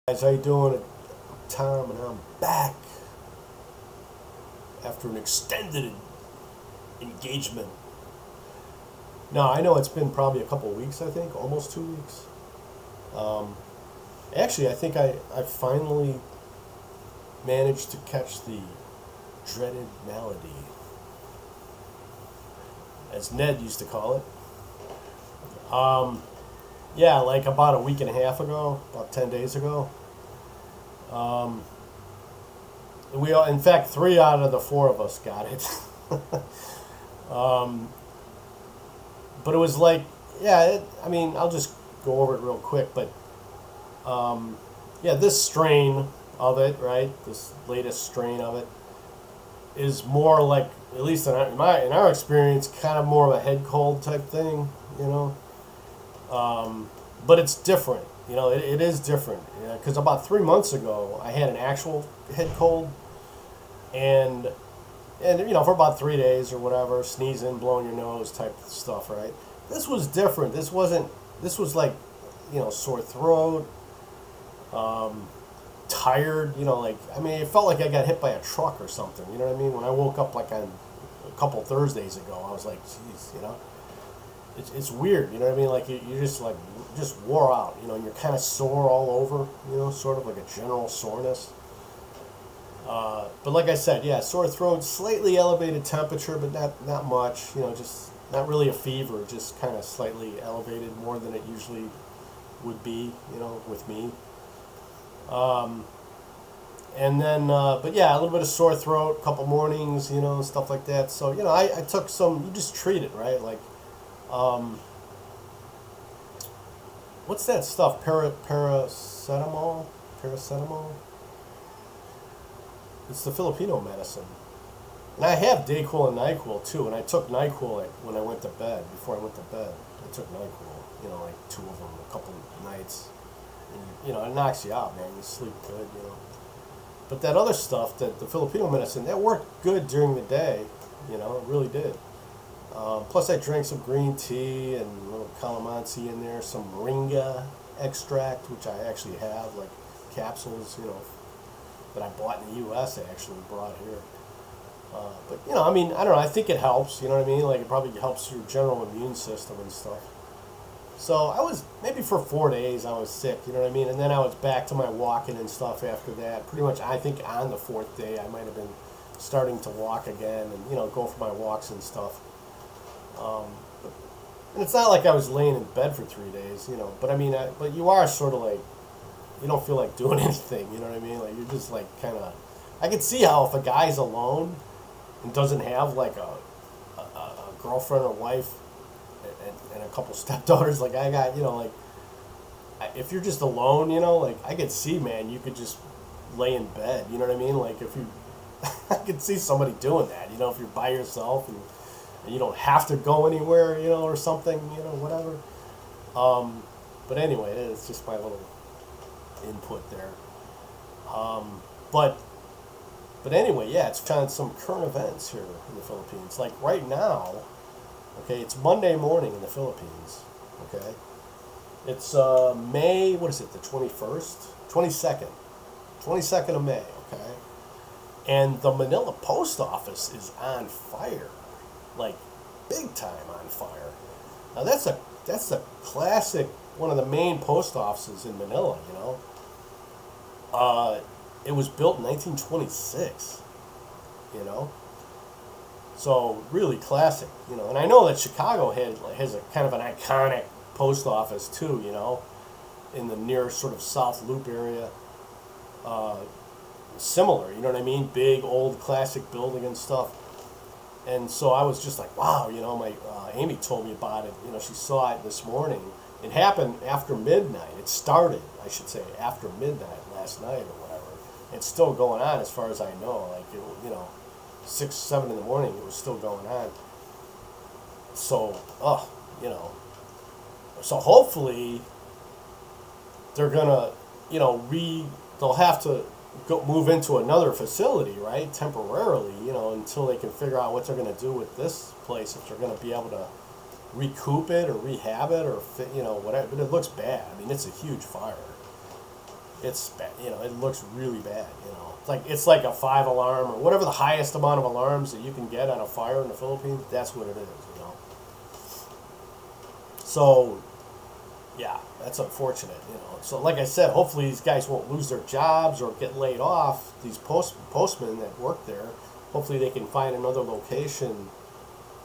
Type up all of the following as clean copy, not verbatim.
Guys, how you doing? Tom, and I'm back after an extended engagement. Now I know it's been probably a couple of weeks. I think almost 2 weeks. Um, Actually, I think I finally managed to catch the dreaded malady, as Ned used to call it. Yeah, like about a week and a half ago, about 10 days ago. Um, in fact, three out of the four of us got it. um, but it was like, yeah, I mean, I'll just go over it real quick. But yeah, this strain of it, right? This latest strain of it is more like, at least in our experience, kind of more of a head cold type thing, you know. But it's different, it is different. Because about 3 months ago, I had an actual head cold, and for about 3 days or whatever, sneezing, blowing your nose type stuff, right? This was different. This wasn't. This was like, sore throat, um, tired. Like, I mean, it felt like I got hit by a truck or something. You know what I mean? When I woke up like on a couple Thursdays ago, I was like, geez. It's weird, you know what I mean? Like you just like just wore out, and you're kind of sore all over, sort of like a general soreness. But like I said, yeah, sore throat, slightly elevated temperature, but not much, just not really a fever, just kind of slightly elevated, more than it usually would be, with me. Um, and then, but yeah, a little bit of sore throat, couple mornings, stuff like that. So I took some. You just treat it, right? Like, um, what's that stuff? Paracetamol? Paracetamol? It's the Filipino medicine. And I have Dayquil and NyQuil too. And I took NyQuil when I went to bed. Before I went to bed, I took NyQuil. Like two of them a couple of nights. And, it knocks you out, man. You sleep good. But that other stuff, that the Filipino medicine, that worked good during the day. It really did. Plus, I drank some green tea and a little calamansi in there, some moringa extract, which I actually have, like capsules, that I bought in the U.S. I actually brought here. But, I mean, I don't know. I think it helps, you know what I mean? Like, it probably helps your general immune system and stuff. So I was, maybe for 4 days, I was sick, you know what I mean? And then I was back to my walking and stuff after that. Pretty much, I think on the fourth day, I might have been starting to walk again and, go for my walks and stuff. Um, and it's not like I was laying in bed for 3 days, But I mean, but you are sort of like, you don't feel like doing anything, you know what I mean? Like, you're just like kind of. I can see how if a guy's alone and doesn't have like a girlfriend or wife and a couple stepdaughters like I got, like, if you're just alone, like I could see, man, you could just lay in bed, you know what I mean? Like if you, I could see somebody doing that, if you're by yourself and you don't have to go anywhere, or something, whatever. But anyway, it's just my little input there. Um, but but anyway, yeah, it's kind of some current events here in the Philippines. Like right now, okay, it's Monday morning in the Philippines. Okay, it's May. What is it? The 21st, 22nd, 22nd of May. Okay, and the Manila Post Office is on fire, like big time on fire. Now that's a classic, one of the main post offices in Manila. It was built in 1926. You know, so really classic. And I know that Chicago has a kind of an iconic post office too. In the near sort of South Loop area. Similar, you know what I mean? Big old classic building and stuff. And so I was just like, wow, my Amy told me about it. She saw it this morning. It happened after midnight. It started, I should say, after midnight last night or whatever. It's still going on as far as I know. Like, 6, 7 in the morning, it was still going on. So, so hopefully they're gonna, they'll have to move into another facility, right, temporarily, until they can figure out what they're going to do with this place, if they're going to be able to recoup it or rehab it or, whatever. But it looks bad. I mean, it's a huge fire. it's bad. It looks really bad. It's like a 5 alarm or whatever the highest amount of alarms that you can get on a fire in the Philippines. That's what it is. So, yeah, that's unfortunate. So like I said, hopefully these guys won't lose their jobs or get laid off. These postmen that work there, hopefully they can find another location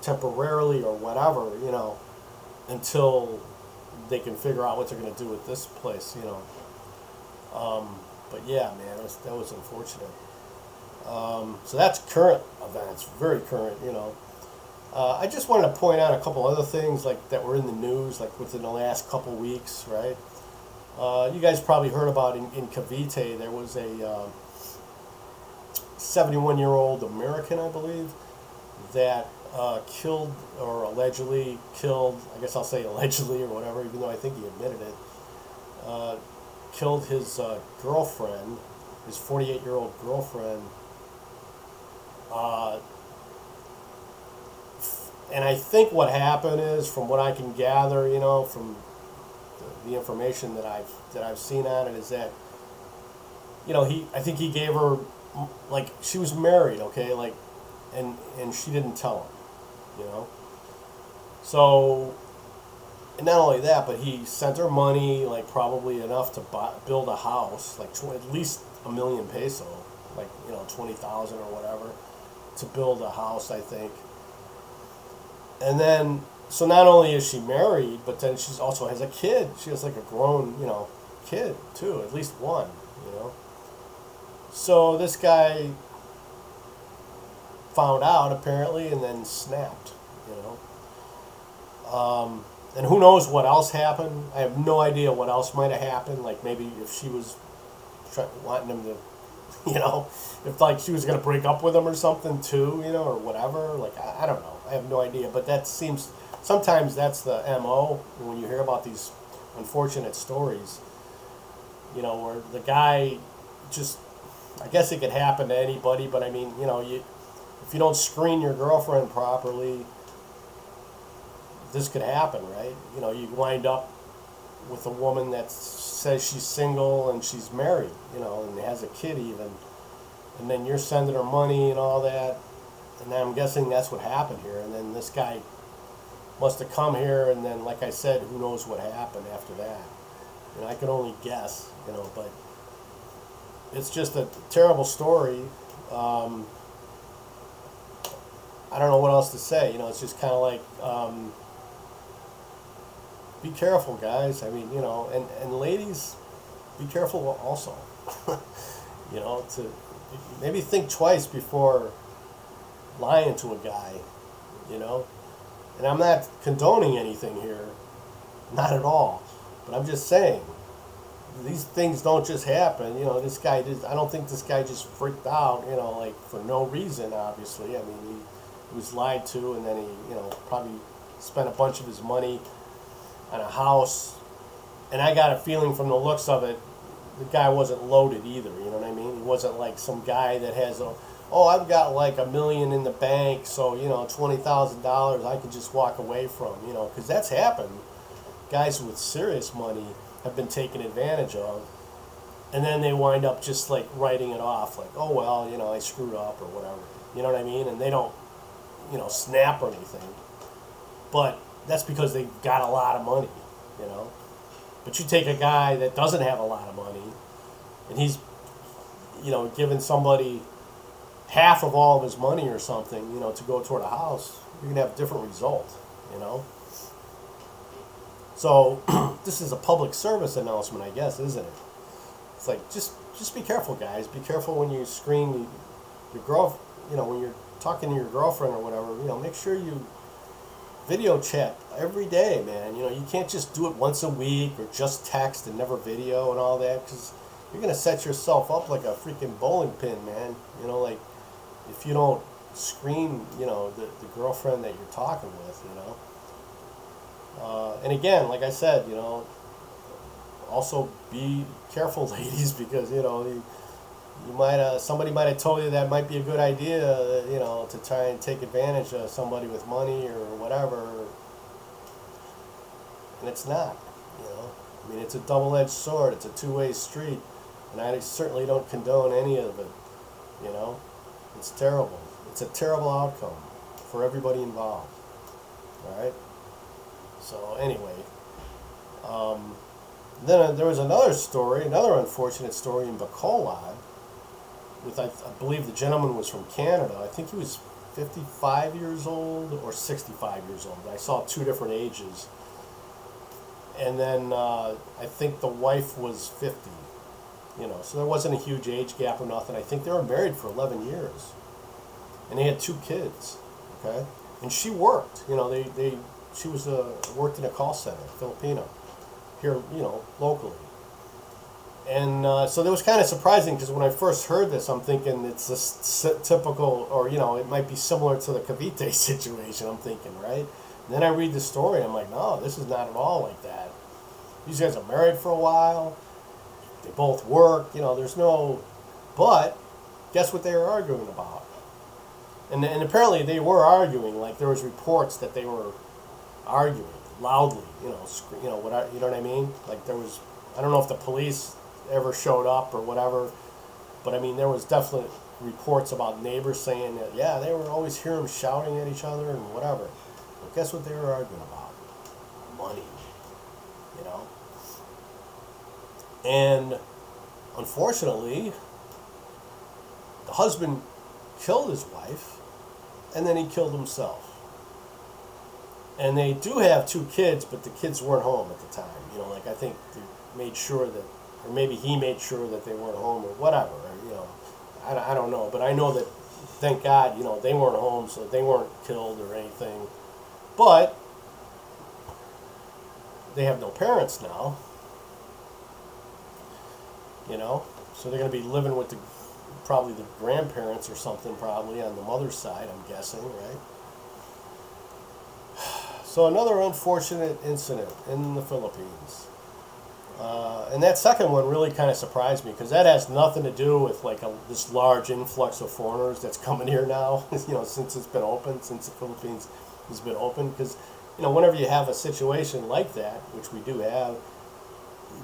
temporarily or whatever. Until they can figure out what they're going to do with this place. But yeah, man, that was unfortunate. So that's current events, very current. I just wanted to point out a couple other things like that were in the news, like within the last couple weeks, right? You guys probably heard about in Cavite, there was a 71-year-old American, I believe, that killed or allegedly killed, I guess I'll say allegedly or whatever, even though I think he admitted it, killed his girlfriend, his 48-year-old girlfriend. And I think what happened is, from what I can gather, from the information that I've seen on it, is that, I think he gave her, like, she was married, okay, like, and she didn't tell him, So, and not only that, but he sent her money, like probably enough to build a house, like at least #1,000,000 peso, like 20,000 or whatever, to build a house, I think. And then, so not only is she married, but then she also has a kid. She has like a grown, kid too, at least one. So this guy found out apparently, and then snapped. And who knows what else happened? I have no idea what else might have happened. Like maybe if she was wanting him to, if like she was going to break up with him or something too, or whatever. Like I don't know. I have no idea. But that seems, sometimes that's the MO when you hear about these unfortunate stories. Where the guy just, I guess it could happen to anybody. But I mean, if you don't screen your girlfriend properly, this could happen, right? You wind up with a woman that says she's single and she's married, and has a kid even, and then you're sending her money and all that, and I'm guessing that's what happened here. And then this guy must have come here, and then, like I said, who knows what happened after that? I can only guess, but it's just a terrible story. I don't know what else to say. It's just kind of like. Be careful, guys. I mean, and ladies, be careful also. To maybe think twice before lying to a guy, And I'm not condoning anything here, not at all. But I'm just saying, these things don't just happen. This guy did. I don't think this guy just freaked out, like for no reason. Obviously, I mean, he was lied to, and then he, probably spent a bunch of his money on a house, and I got a feeling from the looks of it, the guy wasn't loaded either. You know what I mean? He wasn't like some guy that has I've got like $1 million in the bank, so $20,000 I can just walk away from. Because that's happened. Guys with serious money have been taken advantage of, and then they wind up just like writing it off, like, oh well, I screwed up or whatever. You know what I mean? And they don't, snap or anything, but that's because they've got a lot of money, But you take a guy that doesn't have a lot of money, and he's, giving somebody half of all of his money or something, to go toward a house, you're gonna have a different result, So this is a public service announcement, I guess, isn't it? It's like just be careful, guys. Be careful when you screen your girl, when you're talking to your girlfriend or whatever. Make sure you video chat every day, man. You can't just do it once a week or just text and never video and all that, because you're going to set yourself up like a freaking bowling pin, man. Like if you don't screen, the girlfriend that you're talking with, And again, like I said, also be careful, ladies, because, you might somebody might have told you that might be a good idea, to try and take advantage of somebody with money or whatever, and it's not. I mean, it's a double-edged sword. It's a two-way street. And I certainly don't condone any of it, you know. It's terrible. It's a terrible outcome for everybody involved. All right. So anyway, then there was another story, another unfortunate story in Bacolod. With I believe the gentleman was from Canada. I think he was 55 years old or 65 years old. I saw two different ages. And then I think the wife was 50. You know, so there wasn't a huge age gap or nothing. I think they were married for 11 years, and they had two kids. Okay, and she worked. You know, she was worked in a call center, Filipino, here, you know, locally. And so that was kind of surprising because when I first heard this, I'm thinking it's this typical, or you know, it might be similar to the Cavite situation. I'm thinking, right? And then I read the story. I'm like, no, this is not at all like that. These guys are married for a while. They both work. You know, there's no. But guess what they were arguing about? And apparently they were arguing. Like there was reports that they were arguing loudly. You know, what you know what I mean? Like there was. I don't know if the police ever showed up or whatever, but I mean there was definitely reports about neighbors saying that yeah, they were always hear them shouting at each other and whatever. But guess what they were arguing about? Money. You know. And unfortunately, the husband killed his wife, and then he killed himself. And they do have two kids, but the kids weren't home at the time. You know, like I think they made sure that, or maybe he made sure that they weren't home or whatever. Or, you know, I don't know. But I know that, thank God, you know, they weren't home, so they weren't killed or anything. But they have no parents now. You know, so they're going to be living with probably the grandparents or something, probably on the mother's side, I'm guessing, right? So another unfortunate incident in the Philippines. And that second one really kind of surprised me because that has nothing to do with like this large influx of foreigners that's coming here now, you know, since it's been open, since the Philippines has been open. Because, you know, whenever you have a situation like that, which we do have,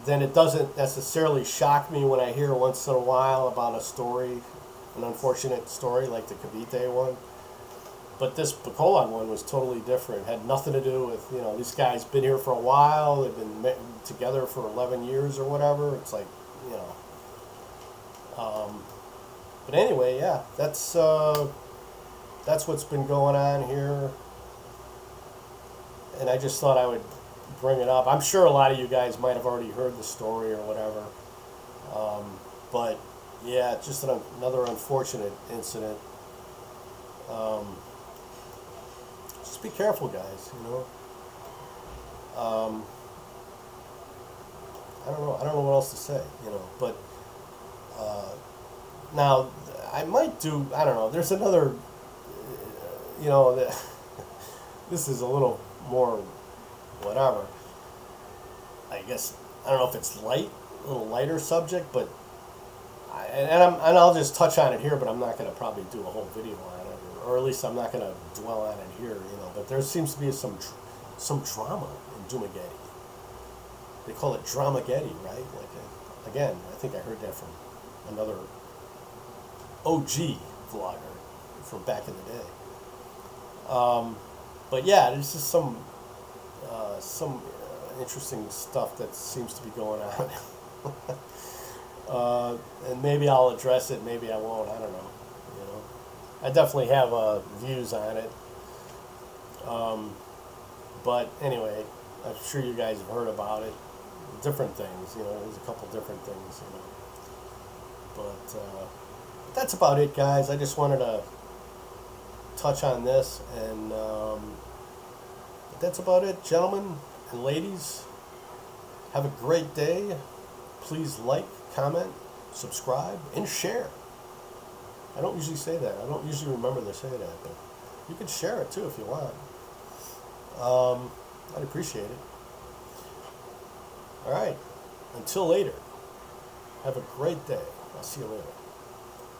then it doesn't necessarily shock me when I hear once in a while about a story, an unfortunate story like the Cavite one. But this Bacolod one was totally different. It had nothing to do with, you know, these guys been here for a while. They've been together for 11 years or whatever. It's like, you know. But anyway, yeah, that's what's been going on here. And I just thought I would bring it up. I'm sure a lot of you guys might have already heard the story or whatever. But yeah, just another unfortunate incident. Just be careful, guys, you know. I don't know what else to say, you know, but now I might do, I don't know, there's another, you know, this is a little more whatever. I guess I don't know if it's a little lighter subject, but I'll just touch on it here. But I'm not going to probably do a whole video on it, or at least I'm not going to dwell on it here. You know, but there seems to be some drama in Drama-guete. They call it Drama-guete, right? Like again, I think I heard that from another OG vlogger from back in the day. But yeah, there's just some interesting stuff that seems to be going on. And maybe I'll address it, maybe I won't, I don't know. You know, I definitely have views on it. But anyway, I'm sure you guys have heard about it. Different things, you know, there's a couple different things, you know. But that's about it, guys. I just wanted to touch on this, and that's about it, gentlemen and ladies. Have a great day. Please like, comment, subscribe, and share. I don't usually say that. I don't usually remember to say that, but you can share it too if you want. I'd appreciate it. All right. Until later, have a great day. I'll see you later.